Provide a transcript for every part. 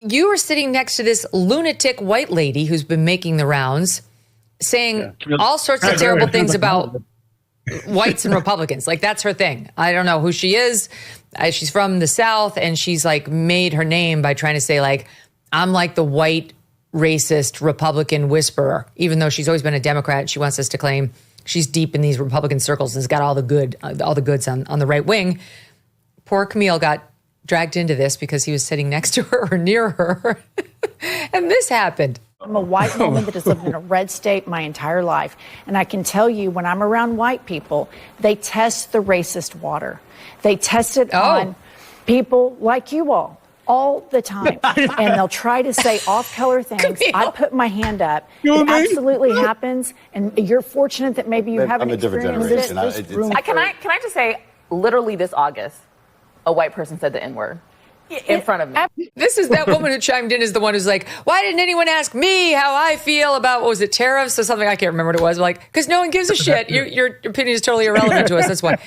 you were sitting next to this lunatic white lady who's been making the rounds, saying all sorts of terrible things about whites and Republicans. Like, that's her thing. I don't know who she is. She's from the South, and she's like made her name by trying to say, like, I'm like the white racist Republican whisperer, even though she's always been a Democrat. She wants us to claim she's deep in these Republican circles and has got all the goods on the right wing. Poor Kmele got dragged into this because he was sitting next to her or near her. And this happened. I'm a white woman that has lived in a red state my entire life. And I can tell you, when I'm around white people, they test the racist water. They test it on people like you all the time. And they'll try to say off-color things. I put my hand up. It absolutely happens. And you're fortunate that maybe you haven't experienced this. Can I just say, literally this August, a white person said the N-word in front of me. This is that woman who chimed in is the one who's like, why didn't anyone ask me how I feel about, what was it, tariffs or something? I can't remember what it was. Like, because no one gives a shit. Your opinion is totally irrelevant to us. That's why.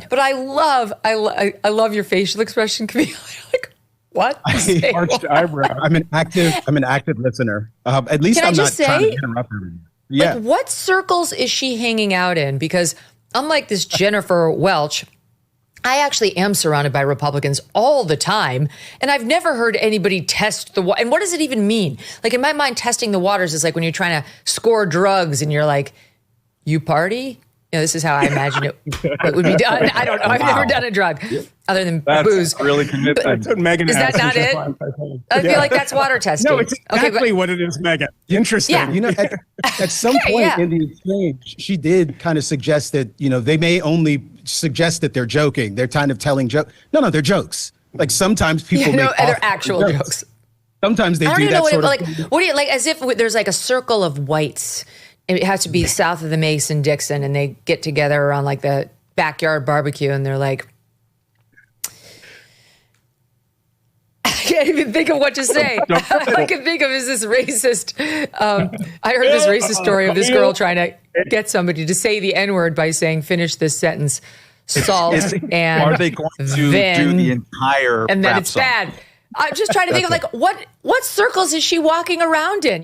But I love your facial expression, Kmele. Like, what? Arched eyebrow. I'm an active listener. At least I'm not trying to interrupt her. Yeah. Like, what circles is she hanging out in? Because unlike this Jennifer Welch, I actually am surrounded by Republicans all the time, and I've never heard anybody test the water. And what does it even mean? Like, in my mind, testing the waters is like when you're trying to score drugs and you're like, you party? You know, this is how I imagine it would be done. I don't know. I've never done a drug other than booze. Really convinced. That's what Megyn is that not it? I feel like that's water testing. No, it's exactly what it is, Megyn. Interesting. Yeah. You know, at some point in the exchange, she did kind of suggest that, you know, they may only suggest that they're joking. They're kind of telling jokes. No, they're jokes. Like, sometimes people they're actual jokes. Sometimes they do that sort of. What do you like? As if there's like a circle of whites. It has to be south of the Mason-Dixon, and they get together around like the backyard barbecue, and they're like, I can't even think of what to say. All I can think of is this racist. I heard this racist story of this girl trying to get somebody to say the N-word by saying, finish this sentence, salt, and are they going to do the entire and then it's bad. I'm just trying to think of like, what circles is she walking around in?